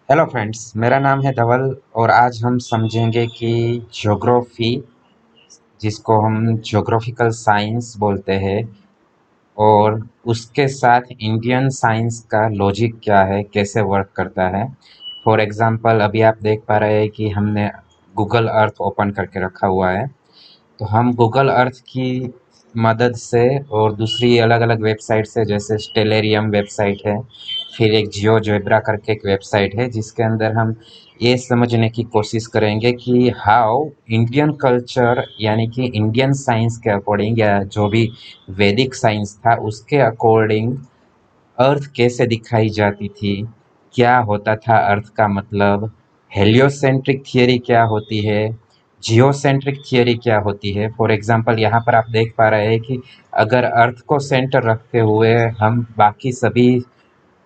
Hello friends, मेरा नाम है धवल और आज हम समझेंगे कि ज्योग्राफी, जिसको हम ज्योग्राफिकल साइंस बोलते हैं, और उसके साथ इंडियन साइंस का लॉजिक क्या है, कैसे वर्क करता है। फॉर एग्जांपल, अभी आप देख पा रहे हैं कि हमने गूगल अर्थ ओपन करके रखा हुआ है। तो हम गूगल अर्थ की मदद से और दूसरी अलग अलग वेबसाइट से, जैसे स्टेलेरियम वेबसाइट है, फिर एक जियो जेब्रा करके एक वेबसाइट है, जिसके अंदर हम ये समझने की कोशिश करेंगे कि हाउ इंडियन कल्चर यानी कि इंडियन साइंस के अकॉर्डिंग, या जो भी वैदिक साइंस था उसके अकॉर्डिंग अर्थ कैसे दिखाई जाती थी, क्या होता था अर्थ का मतलब, हेलियोसेंट्रिक थियरी क्या होती है, जियोसेंट्रिक थियरी क्या होती है। फॉर एग्जांपल, यहाँ पर आप देख पा रहे हैं कि अगर अर्थ को सेंटर रखते हुए हम बाकी सभी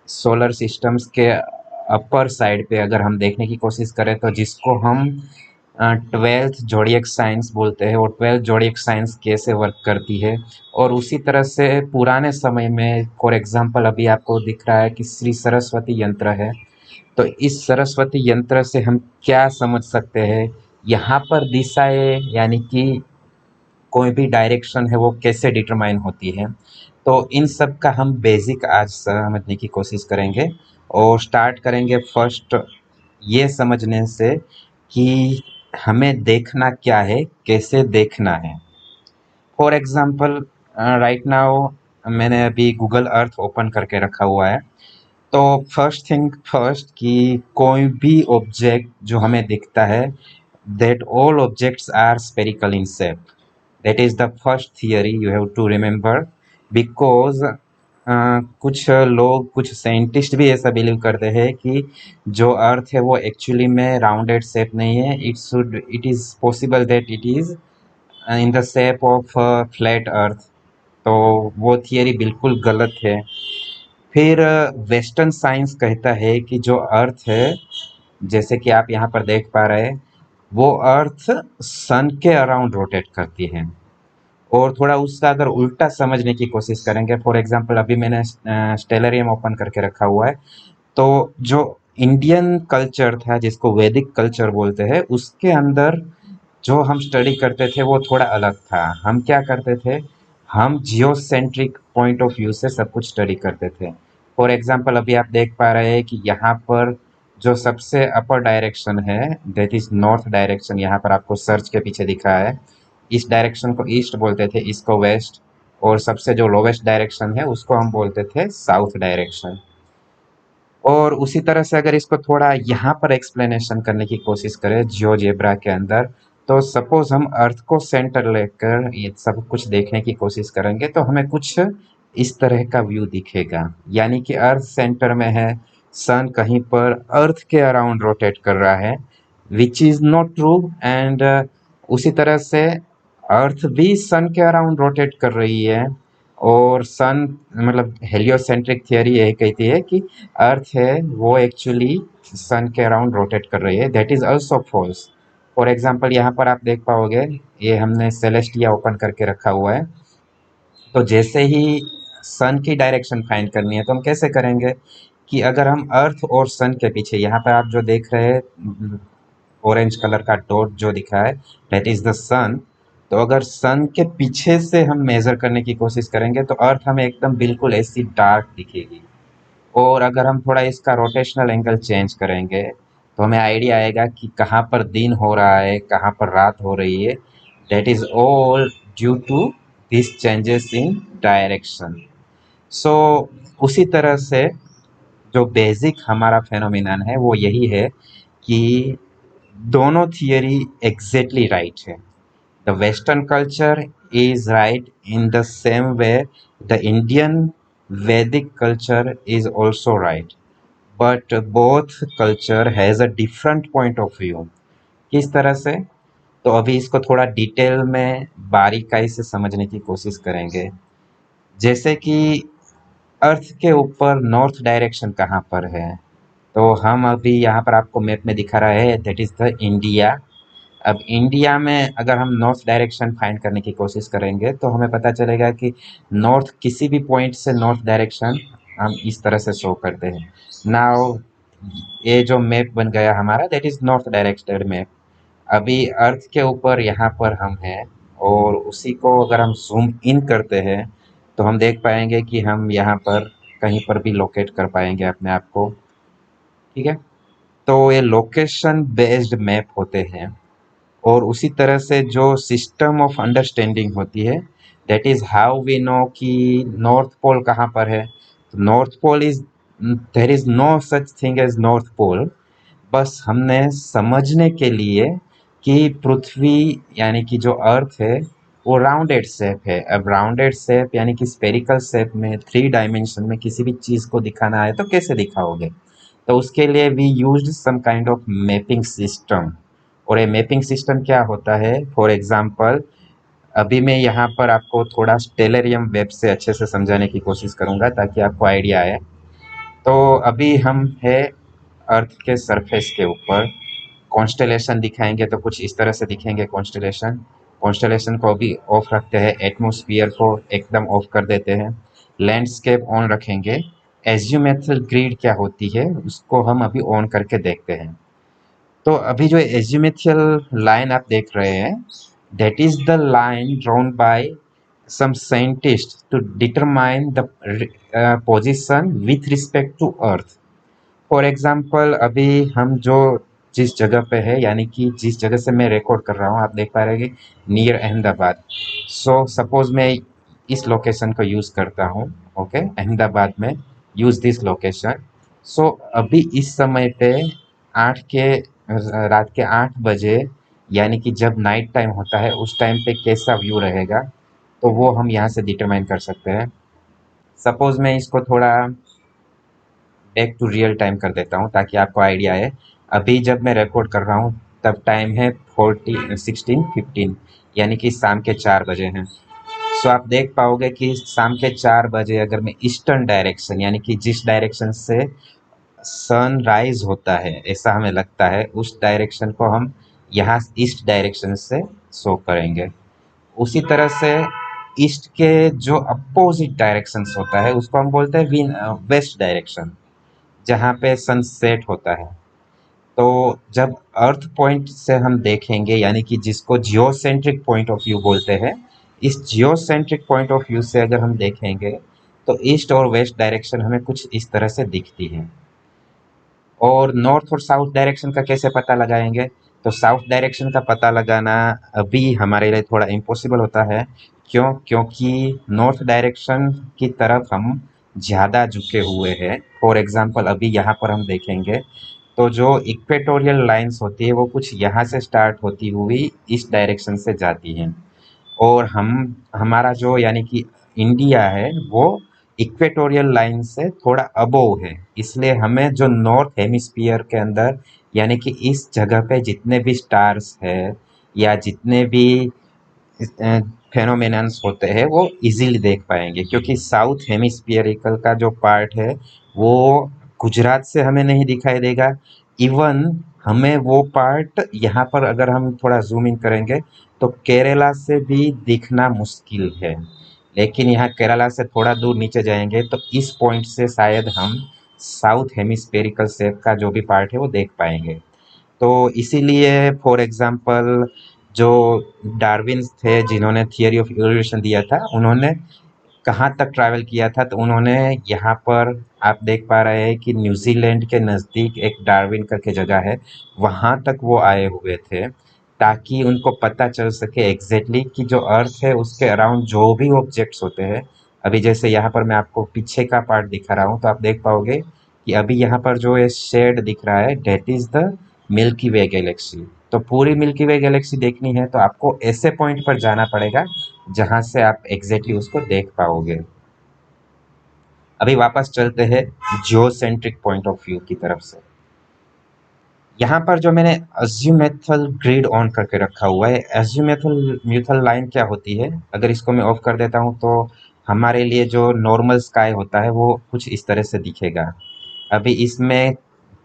सोलर सिस्टम्स के अपर साइड पे अगर हम देखने की कोशिश करें, तो जिसको हम ट्वेल्थ जोडिएक साइंस बोलते हैं, और ट्वेल्थ जोडिएक साइंस कैसे वर्क करती है। और उसी तरह से पुराने समय में, फॉर एग्जांपल, अभी आपको दिख रहा है कि श्री सरस्वती यंत्र है। तो इस सरस्वती यंत्र से हम क्या समझ सकते हैं, यहाँ पर दिशाएं यानी कि कोई भी डायरेक्शन है वो कैसे डिटरमाइन होती है। तो इन सब का हम बेसिक आज समझने की कोशिश करेंगे, और स्टार्ट करेंगे फर्स्ट ये समझने से कि हमें देखना क्या है, कैसे देखना है। फॉर एग्जांपल, राइट नाउ मैंने अभी गूगल अर्थ ओपन करके रखा हुआ है। तो फर्स्ट थिंग फर्स्ट, कि कोई भी ऑब्जेक्ट जो हमें दिखता है, that all objects are spherical in shape. That is the first theory you have to remember, because कुछ लोग, कुछ साइंटिस्ट भी ऐसा बिलीव करते हैं कि जो अर्थ है वो एक्चुअली में राउंडेड शेप नहीं है। It is possible that it is in the shape of flat earth. तो वो थियरी बिल्कुल गलत है। फिर वेस्टर्न साइंस कहता है कि जो अर्थ है, जैसे कि आप यहाँ पर देख पा रहे हैं, वो अर्थ सन के अराउंड रोटेट करती है। और थोड़ा उसका अगर उल्टा समझने की कोशिश करेंगे, फॉर एग्जांपल अभी मैंने स्टेलरियम ओपन करके रखा हुआ है। तो जो इंडियन कल्चर था, जिसको वैदिक कल्चर बोलते हैं, उसके अंदर जो हम स्टडी करते थे वो थोड़ा अलग था। हम क्या करते थे, हम जियोसेंट्रिक पॉइंट ऑफ व्यू से सब कुछ स्टडी करते थे। फॉर एग्जांपल, अभी आप देख पा रहे हैं कि यहाँ पर जो सबसे अपर डायरेक्शन है, दैट इज नॉर्थ डायरेक्शन, यहाँ पर आपको सर्च के पीछे दिख रहा है। इस डायरेक्शन को ईस्ट बोलते थे, इसको वेस्ट, और सबसे जो लोवेस्ट डायरेक्शन है उसको हम बोलते थे साउथ डायरेक्शन। और उसी तरह से अगर इसको थोड़ा यहाँ पर एक्सप्लेनेशन करने की कोशिश करें जियोजेब्रा के अंदर, तो सपोज हम अर्थ को सेंटर लेकर ये सब कुछ देखने की कोशिश करेंगे, तो हमें कुछ इस तरह का व्यू दिखेगा। यानी कि अर्थ सेंटर में है, सन कहीं पर अर्थ के अराउंड रोटेट कर रहा है, which is not true. And उसी तरह से अर्थ भी सन के अराउंड रोटेट कर रही है। और सन, मतलब हेलियोसेंट्रिक थियरी यही कहती है कि अर्थ है वो एक्चुअली सन के अराउंड रोटेट कर रही है। That is also false. For example, यहाँ पर आप देख पाओगे, ये हमने सेलेस्टिया ओपन करके रखा हुआ है। तो जैसे ही सन की डायरेक्शन फाइंड करनी है, तो हम कैसे करेंगे कि अगर हम अर्थ और सन के पीछे, यहाँ पर आप जो देख रहे हैं ऑरेंज कलर का डॉट जो दिखा है, दैट इज द सन। तो अगर सन के पीछे से हम मेजर करने की कोशिश करेंगे, तो अर्थ हमें एकदम बिल्कुल ऐसी डार्क दिखेगी। और अगर हम थोड़ा इसका रोटेशनल एंगल चेंज करेंगे, तो हमें आइडिया आएगा कि कहाँ पर दिन हो रहा है, कहाँ पर रात हो रही है। That is all due to this changes in direction. So उसी तरह से जो बेसिक हमारा फेनोमिनन है वो यही है कि दोनों थियरी एग्जैक्टली राइट है। The western culture is right in the same way the Indian Vedic culture is also right, but both culture has a different point of view. किस तरह से? तो अभी इसको थोड़ा डिटेल में बारीकाई से समझने की कोशिश करेंगे। जैसे कि अर्थ के ऊपर नॉर्थ डायरेक्शन कहाँ पर है, तो हम अभी यहाँ पर आपको मैप में दिखा रहा है, दैट इज द इंडिया। अब इंडिया में अगर हम नॉर्थ डायरेक्शन फाइंड करने की कोशिश करेंगे, तो हमें पता चलेगा कि नॉर्थ किसी भी पॉइंट से नॉर्थ डायरेक्शन हम इस तरह से शो करते हैं। नाउ ये जो मैप बन गया हमारा, that is north directed map. अभी अर्थ के ऊपर यहाँ पर हम हैं, और उसी को अगर हम जूम इन करते हैं तो हम देख पाएंगे कि हम यहाँ पर कहीं पर भी लोकेट कर पाएंगे अपने आप को। ठीक है, तो ये लोकेशन बेस्ड मैप होते हैं। और उसी तरह से जो सिस्टम ऑफ अंडरस्टैंडिंग होती है, that is how we know कि नॉर्थ पोल कहाँ पर है। North pole is, there is no such thing as north pole. बस हमने समझने के लिए कि पृथ्वी यानी कि जो अर्थ है वो राउंडेड शेप है। अब राउंडेड शेप यानी कि स्पेरिकल शेप में 3 डायमेंशन में किसी भी चीज़ को दिखाना है तो कैसे दिखाओगे। तो उसके लिए we used some kind of mapping system. और ये मैपिंग सिस्टम क्या होता है, फॉर एग्जांपल अभी मैं यहाँ पर आपको थोड़ा स्टेलेरियम वेब से अच्छे से समझाने की कोशिश करूँगा ताकि आपको आइडिया आए। तो अभी हम है अर्थ के सरफेस के ऊपर। कॉन्स्टेलेशन दिखाएंगे तो कुछ इस तरह से दिखेंगे कॉन्स्टेलेशन। कॉन्स्टेलेशन को अभी ऑफ रखते हैं, एटमॉस्फेयर को एकदम ऑफ कर देते हैं, लैंडस्केप ऑन रखेंगे। एज्यूमेथल ग्रिड क्या होती है उसको हम अभी ऑन करके देखते हैं। तो अभी जो एज्यूमेथियल लाइन आप देख रहे हैं, that is the line drawn by some scientist to determine the position with respect to earth. For example अभी हम जो जिस जगह पे है, यानी कि जिस जगह से मैं रिकॉर्ड कर रहा हूँ, आप देख पा रहे हैं नियर अहमदाबाद। सो सपोज मैं इस लोकेशन को यूज़ करता हूँ, ओके, अहमदाबाद में यूज़ दिस लोकेशन। सो अभी इस समय पे रात के 8 बजे, यानी कि जब नाइट टाइम होता है उस टाइम पे कैसा व्यू रहेगा, तो वो हम यहाँ से डिटरमाइन कर सकते हैं। सपोज मैं इसको थोड़ा बैक टू रियल टाइम कर देता हूँ ताकि आपको आइडिया आए। अभी जब मैं रिकॉर्ड कर रहा हूँ तब टाइम है 16:15, यानी कि शाम के 4 बजे हैं। सो आप देख पाओगे कि शाम के 4 बजे अगर मैं ईस्टर्न डायरेक्शन, यानी कि जिस डायरेक्शन से सन राइज होता है ऐसा हमें लगता है, उस डायरेक्शन को हम यहाँ ईस्ट डायरेक्शन से शो करेंगे। उसी तरह से ईस्ट के जो अपोजिट डायरेक्शंस होता है उसको हम बोलते हैं वेस्ट डायरेक्शन, जहाँ पे सनसेट होता है। तो जब अर्थ पॉइंट से हम देखेंगे, यानी कि जिसको जियोसेंट्रिक पॉइंट ऑफ व्यू बोलते हैं, इस जियोसेंट्रिक पॉइंट ऑफ व्यू से अगर हम देखेंगे तो ईस्ट और वेस्ट डायरेक्शन हमें कुछ इस तरह से दिखती है। और नॉर्थ और साउथ डायरेक्शन का कैसे पता लगाएंगे, तो साउथ डायरेक्शन का पता लगाना अभी हमारे लिए थोड़ा इम्पॉसिबल होता है। क्यों? क्योंकि नॉर्थ डायरेक्शन की तरफ हम ज़्यादा झुके हुए हैं। फॉर एग्जांपल अभी यहाँ पर हम देखेंगे तो जो इक्वेटोरियल लाइंस होती है वो कुछ यहाँ से स्टार्ट होती हुई इस डायरेक्शन से जाती हैं। और हम हमारा जो यानी कि इंडिया है वो इक्वेटोरियल लाइन से थोड़ा अबोव है। इसलिए हमें जो नॉर्थ हेमिस्फीयर के अंदर, यानी कि इस जगह पे जितने भी स्टार्स है या जितने भी फेनोमेनन्स होते हैं वो इजीली देख पाएंगे, क्योंकि साउथ हेमिस्फीयरिकल का जो पार्ट है वो गुजरात से हमें नहीं दिखाई देगा। इवन हमें वो पार्ट यहाँ पर अगर हम थोड़ा जूम इन करेंगे तो केरला से भी दिखना मुश्किल है। लेकिन यहाँ केरला से थोड़ा दूर नीचे जाएंगे तो इस पॉइंट से शायद हम साउथ हेमिस्फेरिकल शेप का जो भी पार्ट है वो देख पाएंगे। तो इसीलिए फॉर एग्जांपल जो डार्विन थे जिन्होंने थियरी ऑफ इवोल्यूशन दिया था, उन्होंने कहाँ तक ट्रैवल किया था, तो उन्होंने यहाँ पर आप देख पा रहे हैं कि न्यूजीलैंड के नज़दीक एक डार्विन करके जगह है, वहाँ तक वो आए हुए थे ताकि उनको पता चल सके एग्जैक्टली कि जो अर्थ है उसके अराउंड जो भी ऑब्जेक्ट्स होते हैं। अभी जैसे यहाँ पर मैं आपको पीछे का पार्ट दिखा रहा हूँ तो आप देख पाओगे कि अभी यहाँ पर जो ये शेड दिख रहा है that is the milky way Galaxy. तो पूरी मिल्की वे गैलेक्सी देखनी है तो आपको ऐसे पॉइंट पर जाना पड़ेगा जहाँ से आप एग्जैक्टली उसको देख पाओगे। अभी वापस चलते हैं जियोसेंट्रिक पॉइंट ऑफ व्यू की तरफ से। यहाँ पर जो मैंने अज़्यूमेथल ग्रिड ऑन करके रखा हुआ है, अज़्यूमेथल लाइन क्या होती है, अगर इसको मैं ऑफ कर देता हूँ तो हमारे लिए जो नॉर्मल स्काई होता है वो कुछ इस तरह से दिखेगा। अभी इसमें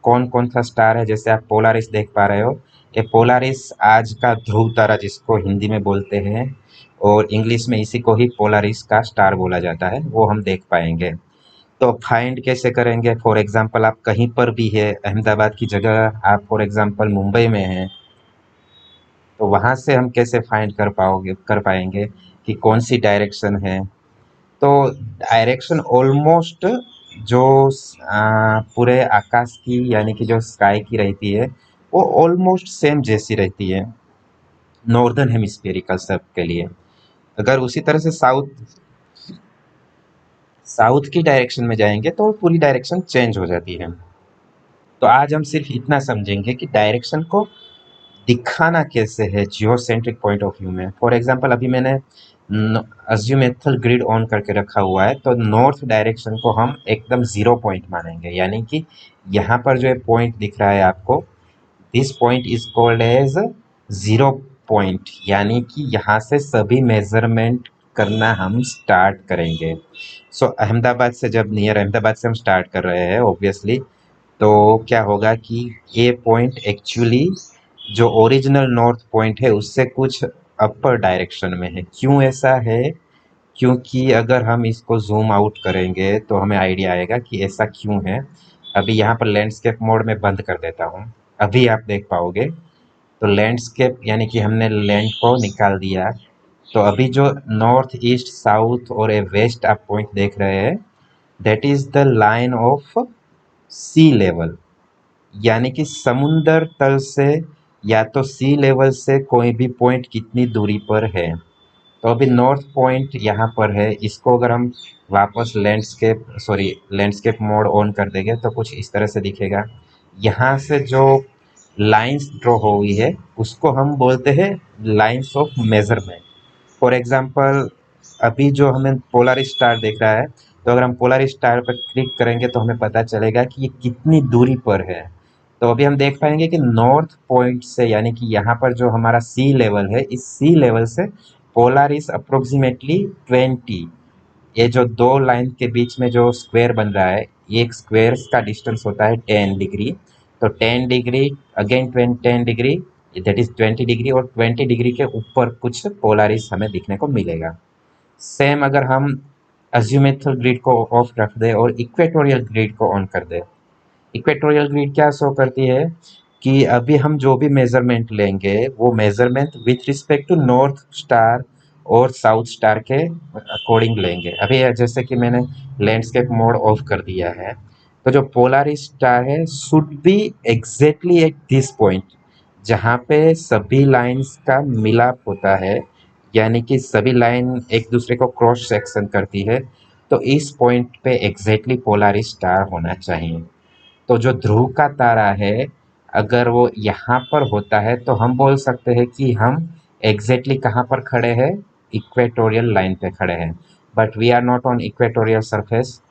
कौन कौन सा स्टार है, जैसे आप पोलारिस देख पा रहे हो, ये पोलारिस आज का ध्रुव तारा जिसको हिंदी में बोलते हैं, और इंग्लिश में इसी को ही पोलारिस का स्टार बोला जाता है, वो हम देख पाएंगे। तो फाइंड कैसे करेंगे? फॉर एग्जांपल आप कहीं पर भी है, अहमदाबाद की जगह आप फॉर एग्जांपल मुंबई में हैं, तो वहाँ से हम कैसे फाइंड कर पाएंगे कि कौन सी डायरेक्शन है? तो डायरेक्शन ऑलमोस्ट जो पूरे आकाश की यानी कि जो स्काई की रहती है, वो ऑलमोस्ट सेम जैसी रहती है नॉर्दर्न हेमिस्फेरिकल सब के लिए। अगर उसी तरह से साउथ साउथ की डायरेक्शन में जाएंगे तो पूरी डायरेक्शन चेंज हो जाती है। तो आज हम सिर्फ इतना समझेंगे कि डायरेक्शन को दिखाना कैसे है जियोसेंट्रिक पॉइंट ऑफ व्यू में। फॉर एग्जांपल अभी मैंने अज्यूमेथल ग्रिड ऑन करके रखा हुआ है, तो नॉर्थ डायरेक्शन को हम एकदम जीरो पॉइंट मानेंगे, यानी कि यहाँ पर जो पॉइंट दिख रहा है आपको, this point is called as zero point, यानी कि यहाँ से सभी मेजरमेंट करना हम स्टार्ट करेंगे। सो अहमदाबाद से, जब नियर अहमदाबाद से हम स्टार्ट कर रहे हैं ऑब्वियसली, तो क्या होगा कि ये पॉइंट एक्चुअली जो ओरिजिनल नॉर्थ पॉइंट है उससे कुछ अपर डायरेक्शन में है। क्यों ऐसा है? क्योंकि अगर हम इसको जूम आउट करेंगे तो हमें आइडिया आएगा कि ऐसा क्यों है। अभी यहाँ पर लैंडस्केप मोड में बंद कर देता हूँ, अभी आप देख पाओगे। तो लैंडस्केप यानी कि हमने लैंड को निकाल दिया, तो अभी जो नॉर्थ ईस्ट साउथ और ए वेस्ट आप पॉइंट देख रहे हैं, that is the line of sea level, यानी कि समुंदर तल से या तो सी लेवल से कोई भी पॉइंट कितनी दूरी पर है। तो अभी नॉर्थ पॉइंट यहाँ पर है, इसको अगर हम वापस लैंडस्केप मोड ऑन कर देंगे तो कुछ इस तरह से दिखेगा। यहाँ से जो लाइंस ड्रॉ हो हुई है उसको हम बोलते हैं lines of measurement. For example अभी जो हमें पोलर स्टार दिख रहा है, तो अगर हम पोलर स्टार पर क्लिक करेंगे तो हमें पता चलेगा कि ये कितनी दूरी पर है। तो अभी हम देख पाएंगे कि नॉर्थ पॉइंट से, यानी कि यहाँ पर जो हमारा सी लेवल है, इस सी लेवल से पोलर इज अप्रोक्सीमेटली 20। ये जो दो लाइन के बीच में जो स्क्वायर बन रहा है, एक स्क्वायर का डिस्टेंस होता है 10 डिग्री। तो 10 degree again 10 degree, that is 20 degree, और 20 डिग्री के ऊपर कुछ पोलारिस हमें दिखने को मिलेगा। सेम अगर हम अज्यूमेथल ग्रिड को ऑफ रख दे और इक्वेटोरियल ग्रिड को ऑन कर दे। इक्वेटोरियल ग्रिड क्या शो करती है कि अभी हम जो भी मेजरमेंट लेंगे वो measurement with respect to north star और साउथ स्टार के अकॉर्डिंग लेंगे। अभी जैसे कि मैंने लैंडस्केप मोड ऑफ कर दिया है, तो जो पोलारिस स्टार है should be exactly at this point, जहाँ पे सभी लाइंस का मिलाप होता है, यानी कि सभी लाइन एक दूसरे को क्रॉस सेक्शन करती है। तो इस पॉइंट पे एग्जैक्टली पोलारिस स्टार होना चाहिए। तो जो ध्रुव का तारा है, अगर वो यहाँ पर होता है तो हम बोल सकते हैं कि हम एग्जैक्टली कहाँ पर खड़े हैं, इक्वेटोरियल लाइन पे खड़े हैं। But we are not on equatorial surface.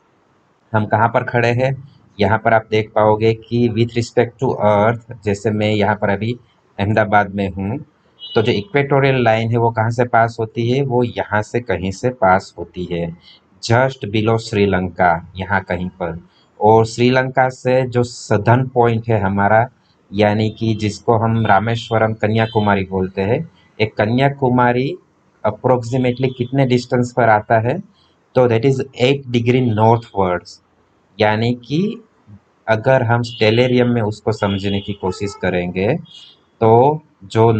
हम कहाँ पर खड़े हैं? यहाँ पर आप देख पाओगे कि विथ रिस्पेक्ट टू अर्थ, जैसे मैं यहाँ पर अभी अहमदाबाद में हूँ, तो जो इक्वेटोरियल लाइन है वो कहाँ से पास होती है? वो यहाँ से कहीं से पास होती है, जस्ट बिलो श्रीलंका, यहाँ कहीं पर। और श्रीलंका से जो सदर्न पॉइंट है हमारा, यानी कि जिसको हम रामेश्वरम कन्याकुमारी बोलते हैं, एक कन्याकुमारी अप्रोक्सीमेटली कितने डिस्टेंस पर आता है? तो that is 8 degree north words, यानी कि अगर हम स्टेलेरियम में उसको समझने की कोशिश करेंगे, तो जो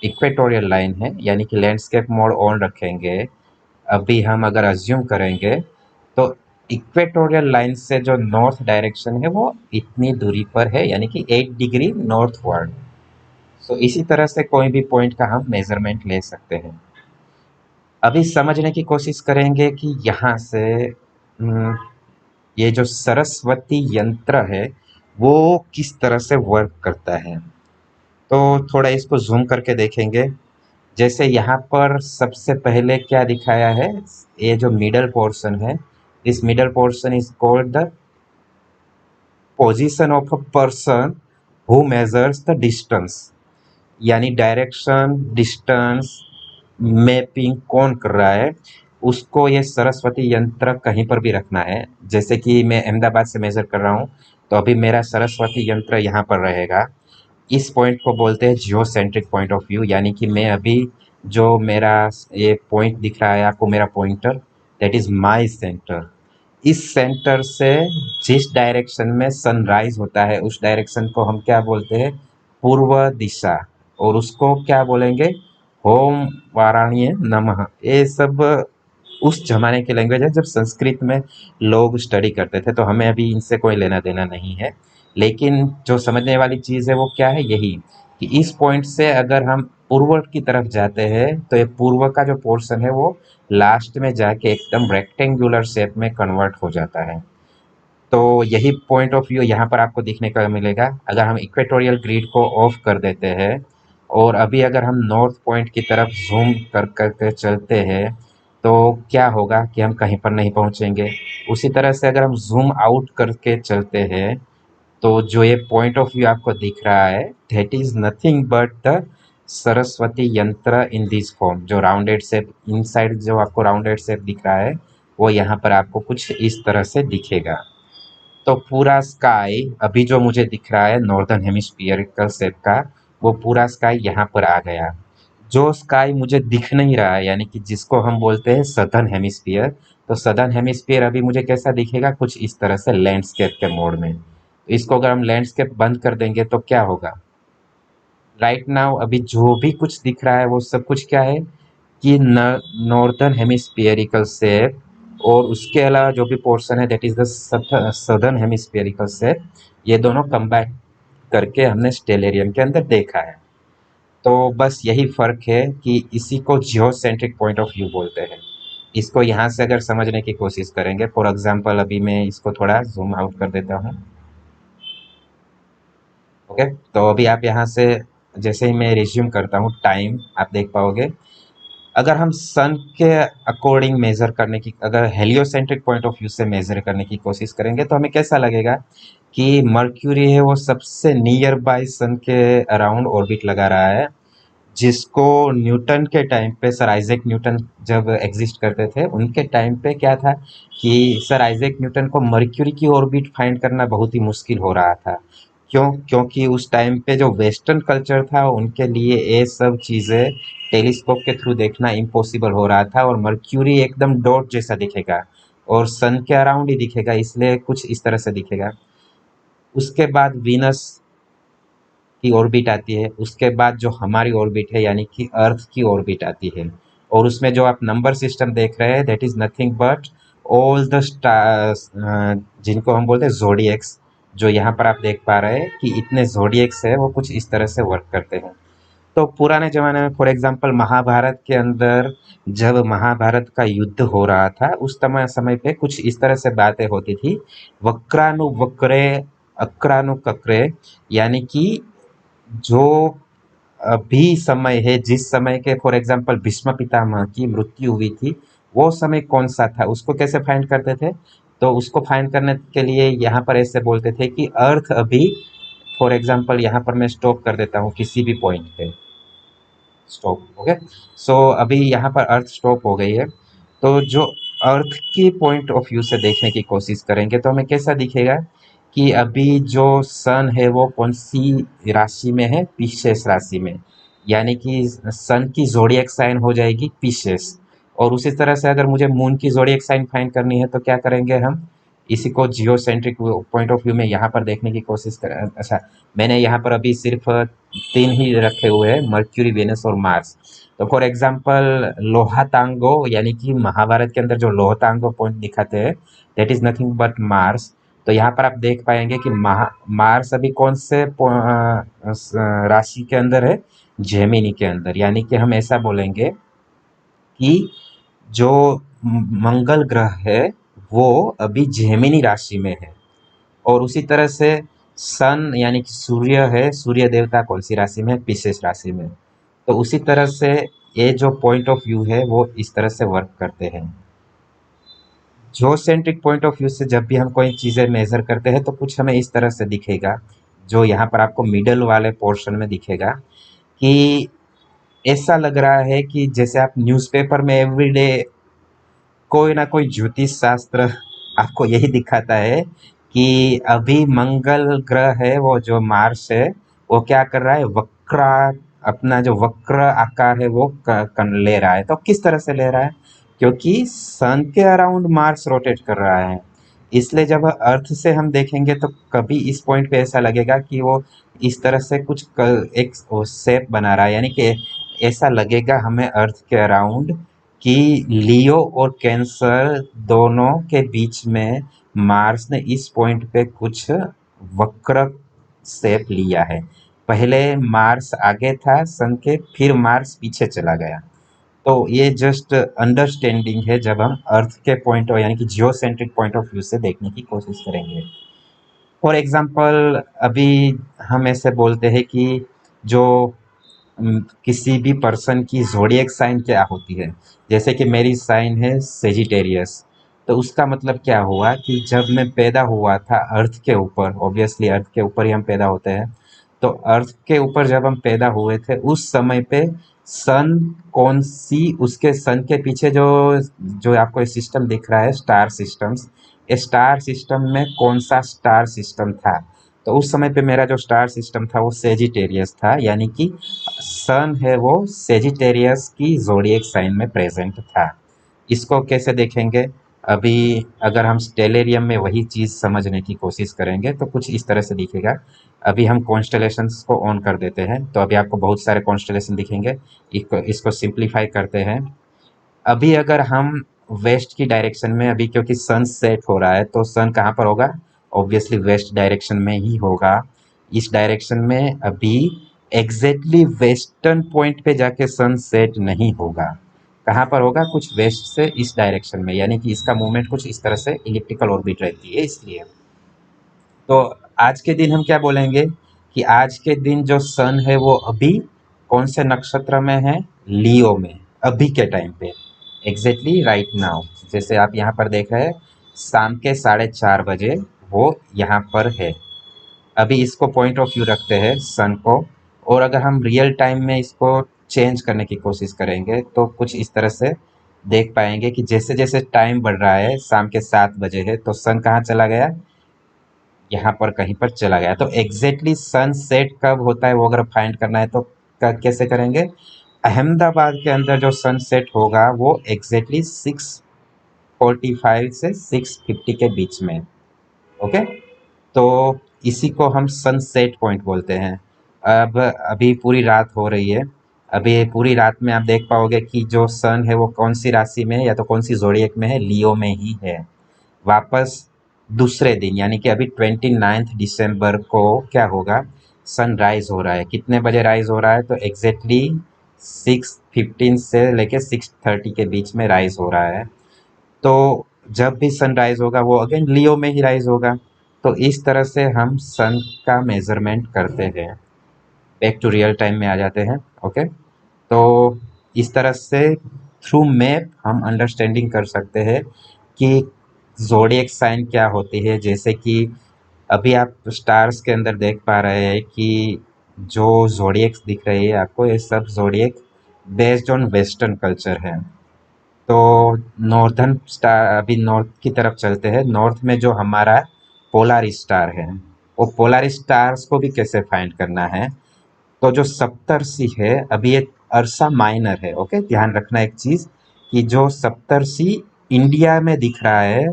इक्वेटोरियल लाइन है, यानी कि लैंडस्केप मोड ऑन रखेंगे, अभी हम अगर अज्यूम करेंगे तो इक्वेटोरियल लाइन से जो नॉर्थ डायरेक्शन है वो इतनी दूरी पर है, यानी कि 8 डिग्री नॉर्थ वर्ड। सो इसी तरह से कोई भी पॉइंट का हम मेजरमेंट ले सकते हैं। अभी समझने की कोशिश करेंगे कि यहाँ से ये जो सरस्वती यंत्र है वो किस तरह से वर्क करता है। तो थोड़ा इसको जूम करके देखेंगे। जैसे यहाँ पर सबसे पहले क्या दिखाया है, ये जो मिडल पोर्शन है, इस middle portion is called the position of a person who measures the distance, यानी डायरेक्शन डिस्टेंस मैपिंग कौन कर रहा है, उसको ये सरस्वती यंत्र कहीं पर भी रखना है। जैसे कि मैं अहमदाबाद से मेजर कर रहा हूँ, तो अभी मेरा सरस्वती यंत्र यहाँ पर रहेगा। इस पॉइंट को बोलते हैं जियोसेंट्रिक पॉइंट ऑफ व्यू, यानी कि मैं अभी जो मेरा ये पॉइंट दिख रहा है आपको, मेरा pointer, that is my centre. इस सेंटर से जिस डायरेक्शन में सनराइज होता है उस डायरेक्शन को हम क्या बोलते हैं? पूर्व दिशा। और उसको क्या बोलेंगे? ओम वाराण्य नमः। ये सब उस जमाने की लैंग्वेज है जब संस्कृत में लोग स्टडी करते थे, तो हमें अभी इनसे कोई लेना देना नहीं है। लेकिन जो समझने वाली चीज़ है वो क्या है? यही कि इस पॉइंट से अगर हम पूर्व की तरफ जाते हैं तो ये पूर्व का जो पोर्शन है वो लास्ट में जाके एकदम रेक्टेंगुलर शेप में कन्वर्ट हो जाता है। तो यही पॉइंट ऑफ व्यू यहाँ पर आपको देखने को मिलेगा। अगर हम इक्वेटोरियल ग्रिड को ऑफ कर देते हैं और अभी अगर हम नॉर्थ पॉइंट की तरफ ज़ूम कर करके चलते हैं तो क्या होगा कि हम कहीं पर नहीं पहुँचेंगे। उसी तरह से अगर हम ज़ूम आउट करके चलते हैं तो जो ये पॉइंट ऑफ व्यू आपको दिख रहा है that is nothing but the Saraswati यंत्र इन दिस फॉर्म। जो राउंडेड शेप इनसाइड जो आपको राउंडेड शेप दिख रहा है वो यहाँ पर आपको कुछ इस तरह से दिखेगा। तो पूरा स्काई अभी जो मुझे दिख रहा है नॉर्दर्न हेमिस्फीयरिकल शेप का, वो पूरा स्काई यहाँ पर आ गया। जो स्काई मुझे दिख नहीं रहा है यानी कि जिसको हम बोलते हैं सदर्न हेमिस्फीयर, तो सदर्न हेमिस्फीयर अभी मुझे कैसा दिखेगा? कुछ इस तरह से लैंडस्केप के मोड में। तो इसको अगर हम लैंडस्केप बंद कर देंगे तो क्या होगा? राइट नाउ अभी जो भी कुछ दिख रहा है वो सब कुछ क्या है कि नॉर्दर्न हेमिस्फीयरिकल शेप, और उसके अलावा जो भी पोर्शन है that is the southern hemispherical shape, ये दोनों कंबाइन करके हमने स्टेलेरियम के अंदर देखा है। तो बस यही फर्क है कि इसी को जियोसेंट्रिक पॉइंट ऑफ व्यू बोलते हैं। इसको यहाँ से अगर समझने की कोशिश करेंगे, फॉर एग्जांपल अभी मैं इसको थोड़ा जूम आउट कर देता हूँ। ओके, तो अभी आप यहाँ से जैसे ही मैं रिज्यूम करता हूँ टाइम, आप देख पाओगे अगर हम सन के अकॉर्डिंग मेजर करने की, अगर हेलियोसेंट्रिक पॉइंट ऑफ व्यू से मेजर करने की कोशिश करेंगे तो हमें कैसा लगेगा कि मर्क्यूरी है वो सबसे नियर बाय सन के अराउंड ऑर्बिट लगा रहा है, जिसको न्यूटन के टाइम पे, सर आइजैक न्यूटन जब एग्जिस्ट करते थे उनके टाइम पे क्या था कि सर आइजैक न्यूटन को मर्क्यूरी की ऑर्बिट फाइंड करना बहुत ही मुश्किल हो रहा था। क्यों? क्योंकि उस टाइम पे जो वेस्टर्न कल्चर था उनके लिए ये सब चीज़ें टेलीस्कोप के थ्रू देखना इम्पॉसिबल हो रहा था, और मर्क्यूरी एकदम डॉट जैसा दिखेगा और सन के अराउंड ही दिखेगा, इसलिए कुछ इस तरह से दिखेगा। उसके बाद वीनस की ऑर्बिट आती है, उसके बाद जो हमारी ऑर्बिट है यानी कि अर्थ की ऑर्बिट आती है, और उसमें जो आप नंबर सिस्टम देख रहे हैं that is nothing but all the stars, जिनको हम बोलते हैं जोडिएक्स। जो यहाँ पर आप देख पा रहे हैं कि इतने जोडिएक्स है वो कुछ इस तरह से वर्क करते हैं। तो पुराने ज़माने में फॉर एग्जांपल महाभारत के अंदर जब महाभारत का युद्ध हो रहा था उस समय पे कुछ इस तरह से बातें होती थी, वक्रानुवक्रे अक्रानुकक्रे, यानी कि जो अभी समय है, जिस समय के फॉर एग्जांपल भीष्म पितामह की मृत्यु हुई थी वो समय कौन सा था, उसको कैसे फाइंड करते थे? तो उसको फाइंड करने के लिए यहाँ पर ऐसे बोलते थे कि अर्थ अभी, फॉर एग्जांपल यहाँ पर मैं स्टॉप कर देता हूँ किसी भी पॉइंट पे, स्टॉप। ओके, सो अभी यहाँ पर अर्थ स्टॉप हो गई है। तो जो अर्थ की पॉइंट ऑफ व्यू से देखने की कोशिश करेंगे तो हमें कैसा दिखेगा कि अभी जो सन है वो कौन सी राशि में है? पिसेस राशि में, यानी कि सन की जोडिएक साइन हो जाएगी पिसेस। और उसी तरह से अगर मुझे मून की जोडिएक साइन फाइंड करनी है तो क्या करेंगे हम? इसी को जियोसेंट्रिक पॉइंट ऑफ व्यू में यहाँ पर देखने की कोशिश कर, अच्छा मैंने यहाँ पर अभी सिर्फ 3 ही रखे हुए हैं, मर्क्यूरी, वेनस और मार्स। तो फॉर एग्जांपल लोहातांगो, यानी कि महाभारत के अंदर जो लोहातांगो पॉइंट दिखाते हैं that is nothing but Mars. तो यहाँ पर आप देख पाएंगे कि मार्स अभी कौन से राशि के अंदर है? जेमिनी के अंदर। यानी कि हम ऐसा बोलेंगे कि जो मंगल ग्रह है वो अभी जेमिनी राशि में है। और उसी तरह से सन यानी कि सूर्य है, सूर्य देवता कौन सी राशि में है? पिसेस राशि में। तो उसी तरह से ये जो पॉइंट ऑफ व्यू है वो इस तरह से वर्क करते हैं। जियोसेंट्रिक पॉइंट ऑफ व्यू से जब भी हम कोई चीज़ें मेजर करते हैं तो कुछ हमें इस तरह से दिखेगा, जो यहाँ पर आपको मिडल वाले पोर्शन में दिखेगा कि ऐसा लग रहा है कि जैसे आप न्यूज़पेपर में एवरीडे कोई ना कोई ज्योतिष शास्त्र आपको यही दिखाता है कि अभी मंगल ग्रह है वो जो मार्स है वो क्या कर रहा है? वक्रा, अपना जो वक्र आकार है वो ले रहा है। तो किस तरह से ले रहा है? क्योंकि सन के अराउंड मार्स रोटेट कर रहा है। इसलिए जब अर्थ से हम देखेंगे तो कभी इस पॉइंट पे ऐसा लगेगा कि वो इस तरह से कुछ एक शेप बना रहा है, यानी कि ऐसा लगेगा हमें अर्थ के अराउंड कि लियो और कैंसर दोनों के बीच में मार्स ने इस पॉइंट पे कुछ वक्र शेप लिया है। पहले मार्स आगे था सन के, फिर मार्स पीछे चला गया। तो ये जस्ट अंडरस्टैंडिंग है जब हम अर्थ के पॉइंट यानी कि जियोसेंट्रिक पॉइंट ऑफ व्यू से देखने की कोशिश करेंगे। फॉर एग्जांपल अभी हम ऐसे बोलते हैं कि जो किसी भी पर्सन की ज़ोडिएक साइन क्या होती है। जैसे कि मेरी साइन है सेजिटेरियस, तो उसका मतलब क्या हुआ कि जब मैं पैदा हुआ था अर्थ के ऊपर, ऑब्वियसली अर्थ के ऊपर ही हम पैदा होते हैं, तो अर्थ के ऊपर जब हम पैदा हुए थे उस समय पे सन कौन सी, उसके सन के पीछे जो जो आपको सिस्टम दिख रहा है स्टार सिस्टम्स, स्टार सिस्टम में कौन सा स्टार सिस्टम था। तो उस समय पे मेरा जो स्टार सिस्टम था वो सेजिटेरियस था, यानी कि सन है वो सेजिटेरियस की ज़ोडिएक साइन में प्रेजेंट था। इसको कैसे देखेंगे? अभी अगर हम स्टेलेरियम में वही चीज़ समझने की कोशिश करेंगे तो कुछ इस तरह से दिखेगा। अभी हम कॉन्स्टेलेशंस को ऑन कर देते हैं तो अभी आपको बहुत सारे कॉन्स्टेलेशन दिखेंगे। इसको सिंप्लीफाई करते हैं। अभी अगर हम वेस्ट की डायरेक्शन में, अभी क्योंकि सन सेट हो रहा है तो सन कहाँ पर होगा? ऑब्वियसली वेस्ट डायरेक्शन में ही होगा। इस डायरेक्शन में अभी एग्जैक्टली वेस्टर्न पॉइंट पे जाके सन सेट नहीं होगा। कहाँ पर होगा? कुछ वेस्ट से इस डायरेक्शन में, यानी कि इसका मूवमेंट कुछ इस तरह से इलिप्टिकल ऑर्बिट रहती है इसलिए। तो आज के दिन हम क्या बोलेंगे कि आज के दिन जो सन है वो अभी कौन से नक्षत्र में है? लियो में, अभी के टाइम पे, एग्जैक्टली राइट नाउ। जैसे आप यहाँ पर देख रहे हैं शाम के 4:30 बजे वो यहाँ पर है। अभी इसको पॉइंट ऑफ व्यू रखते हैं सन को, और अगर हम रियल टाइम में इसको चेंज करने की कोशिश करेंगे तो कुछ इस तरह से देख पाएंगे कि जैसे जैसे टाइम बढ़ रहा है, शाम के 7 बजे है तो सन कहाँ चला गया? यहाँ पर कहीं पर चला गया। तो एग्जैक्टली सनसेट कब होता है वो अगर फाइंड करना है तो कैसे करेंगे? अहमदाबाद के अंदर जो सनसेट होगा वो एग्जैक्टली 6:45 से 6:50 के बीच में। ओके, तो इसी को हम सनसेट पॉइंट बोलते हैं। अब अभी पूरी रात हो रही है। अभी पूरी रात में आप देख पाओगे कि जो सन है वो कौन सी राशि में है, या तो कौन सी जोड़ियक में है? लियो में ही है। वापस दूसरे दिन यानी कि अभी 29 दिसंबर को क्या होगा? सनराइज हो रहा है। कितने बजे राइज हो रहा है? तो एग्जैक्टली 6:15 से लेके 6:30 के बीच में राइज हो रहा है। तो जब भी सनराइज होगा वो अगेन लियो में ही राइज होगा। तो इस तरह से हम सन का मेजरमेंट करते हैं। बैक टू रियल टाइम में आ जाते हैं। ओके, तो इस तरह से थ्रू मैप हम अंडरस्टैंडिंग कर सकते हैं कि ज़ोडिएक साइन क्या होती है। जैसे कि अभी आप स्टार्स के अंदर देख पा रहे हैं कि जो ज़ोडिएक्स दिख रही है आपको, ये सब zodiac based on western culture है। तो नॉर्दर्न स्टार, अभी नॉर्थ की तरफ चलते हैं। नॉर्थ में जो हमारा पोलर स्टार है, वो पोलर स्टार्स को भी कैसे फाइंड करना है? तो जो सप्तर्षि है, अभी ये अर्सा माइनर है। ओके, ध्यान रखना एक चीज कि जो सप्तर्षि इंडिया में दिख रहा है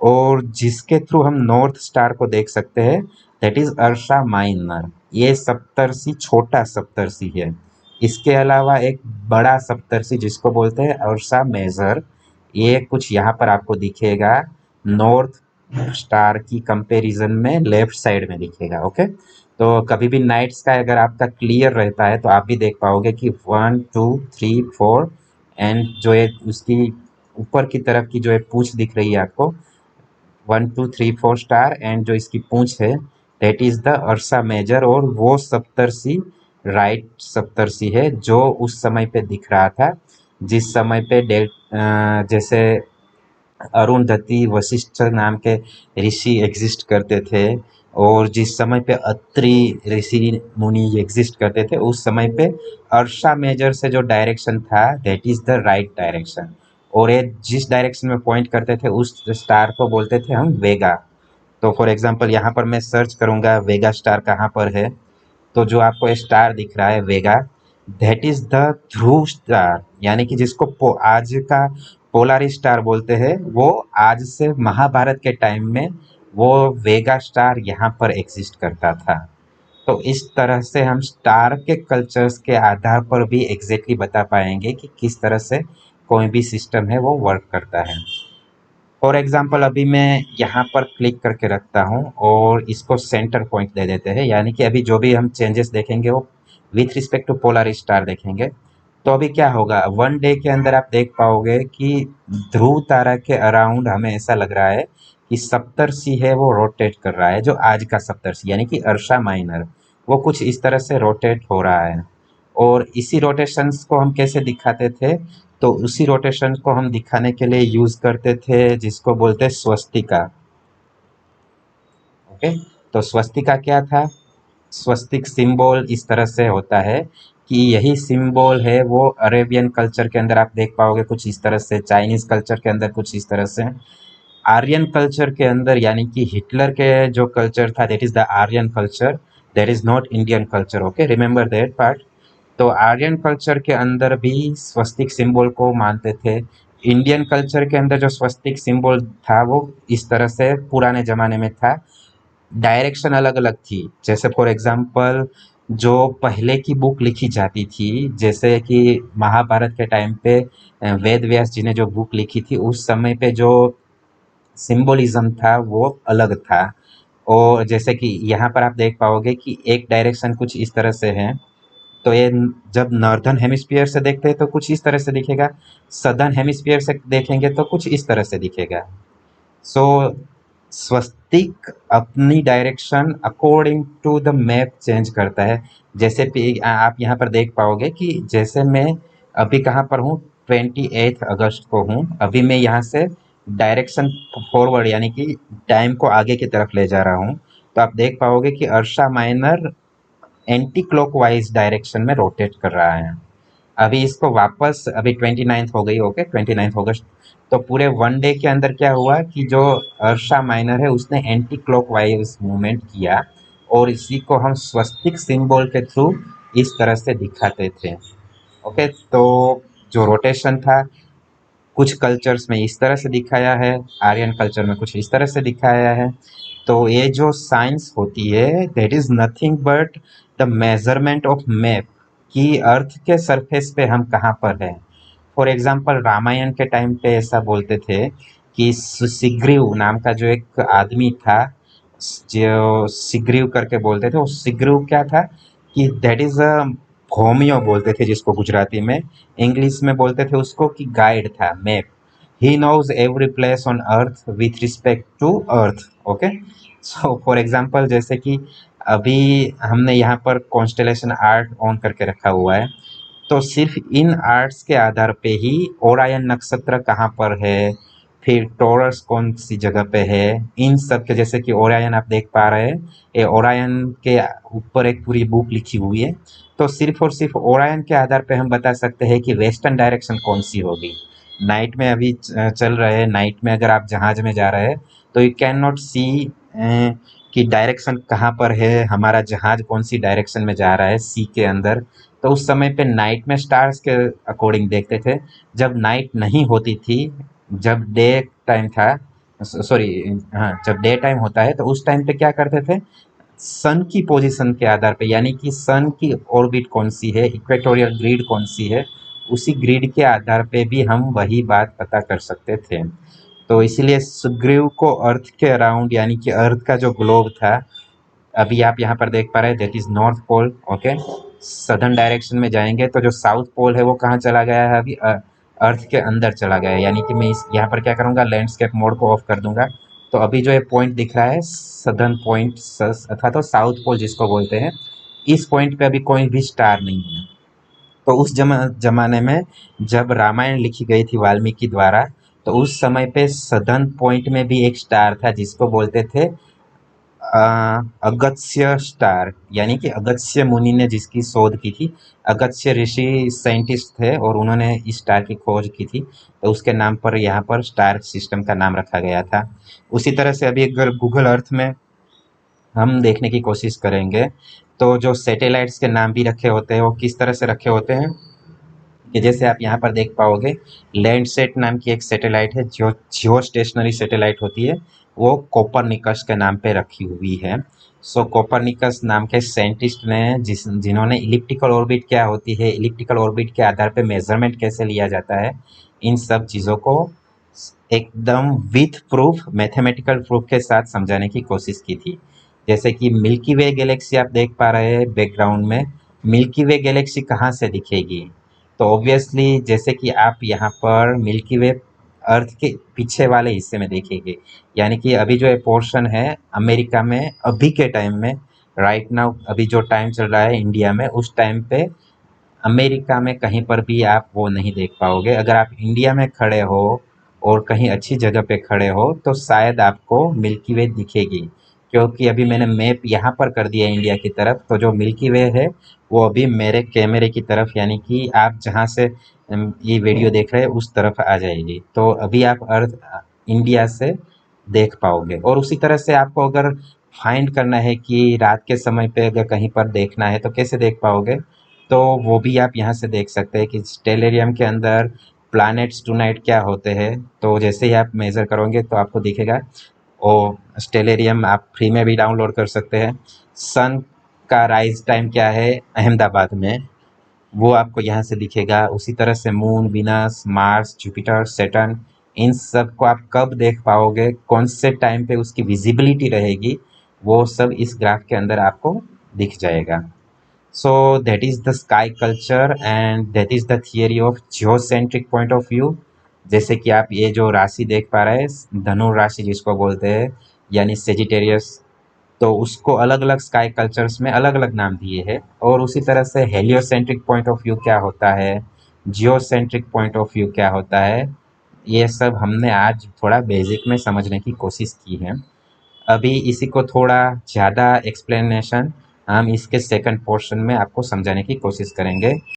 और जिसके थ्रू हम नॉर्थ स्टार को देख सकते हैं, दैट इज अर्सा माइनर। ये सप्तर्षि छोटा सप्तर्षि है। इसके अलावा एक बड़ा सप्तर्षि जिसको बोलते हैं अर्सा मेजर, ये कुछ यहाँ पर आपको दिखेगा, नॉर्थ स्टार की कंपैरिजन में लेफ्ट साइड में दिखेगा। ओके, तो कभी भी नाइट स्काई अगर आपका क्लियर रहता है तो आप भी देख पाओगे कि 1 2 3 4, एंड जो है उसकी ऊपर की तरफ की जो है पूंछ दिख रही है आपको, 1 2 3 4 स्टार, एंड जो इसकी पूंछ है दैट इज द अर्सा मेजर, और वो सप्तर्षि राइट सप्तर्षि है जो उस समय पे दिख रहा था जिस समय पे जैसे अरुंधति वशिष्ठ नाम के ऋषि एग्जिस्ट करते थे, और जिस समय पे अत्रि ऋषि मुनि एग्जिस्ट करते थे उस समय पे अर्शा मेजर से जो डायरेक्शन था that is the right direction, और ये जिस डायरेक्शन में पॉइंट करते थे उस स्टार को बोलते थे हम वेगा। तो फॉर एग्जांपल यहाँ पर मैं सर्च करूँगा वेगा स्टार कहाँ पर है, तो जो आपको स्टार दिख रहा है वेगा, दैट इज ध्रुव स्टार, यानी कि जिसको आज का पोलारिस स्टार बोलते हैं, वो आज से महाभारत के टाइम में वो वेगा स्टार यहाँ पर एग्जिस्ट करता था। तो इस तरह से हम स्टार के कल्चर्स के आधार पर भी एग्जैक्टली बता पाएंगे कि किस तरह से कोई भी सिस्टम है वो वर्क करता है। फॉर एग्जाम्पल अभी मैं यहाँ पर क्लिक करके रखता हूँ और इसको सेंटर पॉइंट दे देते हैं, यानी कि अभी जो भी हम चेंजेस देखेंगे वो with respect to polar star देखेंगे। तो अभी क्या होगा, वन डे के अंदर आप देख पाओगे कि ध्रुव तारा के अराउंड हमें ऐसा लग रहा है कि सप्तर्षि है वो रोटेट कर रहा है, जो आज का सप्तर्षि यानी कि अर्शा माइनर, वो कुछ इस तरह से रोटेट हो रहा है। और इसी रोटेशंस को हम कैसे दिखाते थे, तो उसी रोटेशन को हम दिखाने के लिए यूज करते थे जिसको बोलते हैं स्वस्तिका। ओके, तो स्वस्तिका क्या था, स्वस्तिक सिंबल इस तरह से होता है कि यही सिंबल है वो अरेबियन कल्चर के अंदर आप देख पाओगे कुछ इस तरह से, चाइनीज कल्चर के अंदर कुछ इस तरह से, आर्यन कल्चर के अंदर यानी कि हिटलर के जो कल्चर था that is the Aryan culture, that is not Indian culture. Okay, remember that part. तो आर्यन कल्चर के अंदर भी स्वस्तिक सिंबल को मानते थे। इंडियन कल्चर के अंदर जो स्वस्तिक सिंबल था वो इस तरह से पुराने ज़माने में था, डायरेक्शन अलग अलग थी। जैसे फॉर एग्जांपल जो पहले की बुक लिखी जाती थी, जैसे कि महाभारत के टाइम पे वेद व्यास जी ने जो बुक लिखी थी, उस समय पे जो सिंबोलिज्म था वो अलग था। और जैसे कि यहाँ पर आप देख पाओगे कि एक डायरेक्शन कुछ इस तरह से है, तो ये जब नॉर्दर्न हेमिस्फीयर से देखते हैं तो कुछ इस तरह से दिखेगा, सदर्न हेमिस्फीयर से देखेंगे तो कुछ इस तरह से दिखेगा। सो स्वस्तिक अपनी direction according to the map change करता है। जैसे कि आप यहाँ पर देख पाओगे कि जैसे मैं अभी कहाँ पर हूँ, 28 अगस्त को हूँ, अभी मैं यहाँ से डायरेक्शन फॉरवर्ड यानी कि टाइम को आगे की तरफ ले जा रहा हूँ। तो आप देख पाओगे कि अर्शा माइनर एंटी क्लॉकवाइज डायरेक्शन में रोटेट कर रहा है। अभी इसको वापस, अभी 29 हो गई, ओके, 29 अगस्त। तो पूरे वन डे के अंदर क्या हुआ कि जो अर्शा माइनर है उसने एंटी क्लॉकवाइज मूवमेंट किया, और इसी को हम स्वस्तिक सिंबल के थ्रू इस तरह से दिखाते थे। ओके, तो जो रोटेशन था कुछ कल्चर्स में इस तरह से दिखाया है, आर्यन कल्चर में कुछ इस तरह से दिखाया है। तो ये जो साइंस होती है that is nothing but the measurement of map कि अर्थ के सरफेस पे हम कहाँ पर हैं। फॉर एग्जाम्पल रामायण के टाइम पे ऐसा बोलते थे कि सुग्रीव नाम का जो एक आदमी था, जो सिग्रीव करके बोलते थे, वो सिग्रीव क्या था कि दैट इज अ होमियो बोलते थे जिसको गुजराती में, इंग्लिश में बोलते थे उसको कि गाइड था, map. He knows every place on earth with respect to earth. Okay, so for example जैसे कि अभी हमने यहाँ पर कॉन्स्टेलेशन आर्ट ऑन करके रखा हुआ है, तो सिर्फ इन आर्ट्स के आधार पे ही ओरायन नक्षत्र कहाँ पर है, फिर टॉरस कौन सी जगह पे है, इन सब के, जैसे कि ओरायन आप देख पा रहे हैं, ये ओरायन के ऊपर एक पूरी बुक लिखी हुई है। तो सिर्फ और सिर्फ ओरायन के आधार पे हम बता सकते हैं कि वेस्टर्न डायरेक्शन कौन सी होगी। नाइट में अभी चल रहे हैं, नाइट में अगर आप जहाज में जा रहे हैं तो यू कैन नॉट सी कि डायरेक्शन कहाँ पर है, हमारा जहाज कौन सी डायरेक्शन में जा रहा है सी के अंदर। तो उस समय पे नाइट में स्टार्स के अकॉर्डिंग देखते थे। जब नाइट नहीं होती थी, जब डे टाइम था, सॉरी, हाँ, जब डे टाइम होता है तो उस टाइम पे क्या करते थे, सन की पोजीशन के आधार पे, यानी कि सन की ऑर्बिट कौन सी है, इक्वेटोरियल ग्रिड कौन सी है, उसी ग्रिड के आधार पे भी हम वही बात पता कर सकते थे। तो इसीलिए सुग्रीव को अर्थ के अराउंड यानी कि अर्थ का जो ग्लोब था, अभी आप यहाँ पर देख पा रहे हैं that is north pole. Okay, southern direction में जाएंगे तो जो साउथ पोल है वो कहाँ चला गया है, अभी अर्थ के अंदर चला गया है। यानी कि मैं इस यहाँ पर क्या करूँगा, लैंडस्केप मोड को ऑफ कर दूंगा। तो अभी जो ये पॉइंट दिख रहा है सदर्न पॉइंट अथवा तो साउथ पोल जिसको बोलते हैं, इस पॉइंट पे अभी कोई भी स्टार नहीं है। तो उस जमाने में जब रामायण लिखी गई थी वाल्मीकि द्वारा, तो उस समय पे सदर्न पॉइंट में भी एक स्टार था जिसको बोलते थे अगस्त्य स्टार, यानी कि अगस्त्य मुनि ने जिसकी शोध की थी। अगस्त्य ऋषि साइंटिस्ट थे और उन्होंने इस स्टार की खोज की थी, तो उसके नाम पर यहाँ पर स्टार सिस्टम का नाम रखा गया था। उसी तरह से अभी अगर गूगल अर्थ में हम देखने की कोशिश करेंगे तो जो सैटेलाइट्स के नाम भी रखे होते हैं वो किस तरह से रखे होते हैं, कि जैसे आप यहाँ पर देख पाओगे, लैंडसेट नाम की एक सैटेलाइट है जो जियो स्टेशनरी सैटेलाइट होती है, वो कोपरनिकस के नाम पे रखी हुई है। सो कोपरनिकस नाम के साइंटिस्ट ने जिन्होंने इलिप्टिकल ऑर्बिट क्या होती है, इलिप्टिकल ऑर्बिट के आधार पे मेजरमेंट कैसे लिया जाता है, इन सब चीज़ों को एकदम विथ प्रूफ, मैथमेटिकल प्रूफ के साथ समझाने की कोशिश की थी। जैसे कि मिल्की वे गैलेक्सी आप देख पा रहे हैं बैकग्राउंड में, मिल्की वे गैलेक्सी कहाँ से दिखेगी? तो ऑब्वियसली जैसे कि आप यहाँ पर मिल्की वे अर्थ के पीछे वाले हिस्से में देखेंगे, यानी कि अभी जो ये पोर्शन है अमेरिका में, अभी के टाइम में, राइट नाउ अभी जो टाइम चल रहा है इंडिया में, उस टाइम पे अमेरिका में कहीं पर भी आप वो नहीं देख पाओगे। अगर आप इंडिया में खड़े हो और कहीं अच्छी जगह पे खड़े हो तो शायद आपको मिल्की वे दिखेगी, क्योंकि अभी मैंने मैप यहाँ पर कर दिया है इंडिया की तरफ, तो जो मिल्की वे है वो अभी मेरे कैमरे की तरफ, यानी कि आप जहाँ से ये वीडियो देख रहे हैं उस तरफ आ जाएगी। तो अभी आप अर्थ इंडिया से देख पाओगे। और उसी तरह से आपको अगर फाइंड करना है कि रात के समय पे अगर कहीं पर देखना है तो कैसे देख पाओगे, तो वो भी आप यहाँ से देख सकते हैं कि स्टेलेरियम के अंदर प्लैनेट्स टू नाइट क्या होते हैं। तो जैसे ही आप मेज़र करोगे तो आपको दिखेगा। और स्टेलेरियम आप फ्री में भी डाउनलोड कर सकते हैं। सन का राइज टाइम क्या है अहमदाबाद में, वो आपको यहाँ से दिखेगा। उसी तरह से moon, Venus, Mars, Jupiter, Saturn, इन सब को आप कब देख पाओगे, कौन से टाइम पे उसकी विजिबिलिटी रहेगी, वो सब इस ग्राफ के अंदर आपको दिख जाएगा। So that is the sky culture and that is the theory of geocentric point of view। जैसे कि आप ये जो राशि देख पा रहे हैं, धनु राशि जिसको बोलते हैं, यानी सेजिटेरियस, तो उसको अलग अलग स्काई कल्चर्स में अलग अलग नाम दिए हैं। और उसी तरह से हेलियोसेंट्रिक पॉइंट ऑफ व्यू क्या होता है, जियोसेंट्रिक पॉइंट ऑफ व्यू क्या होता है, ये सब हमने आज थोड़ा बेसिक में समझने की कोशिश की है। अभी इसी को थोड़ा ज़्यादा एक्सप्लेनेशन हम इसके सेकंड पोर्शन में आपको समझाने की कोशिश करेंगे।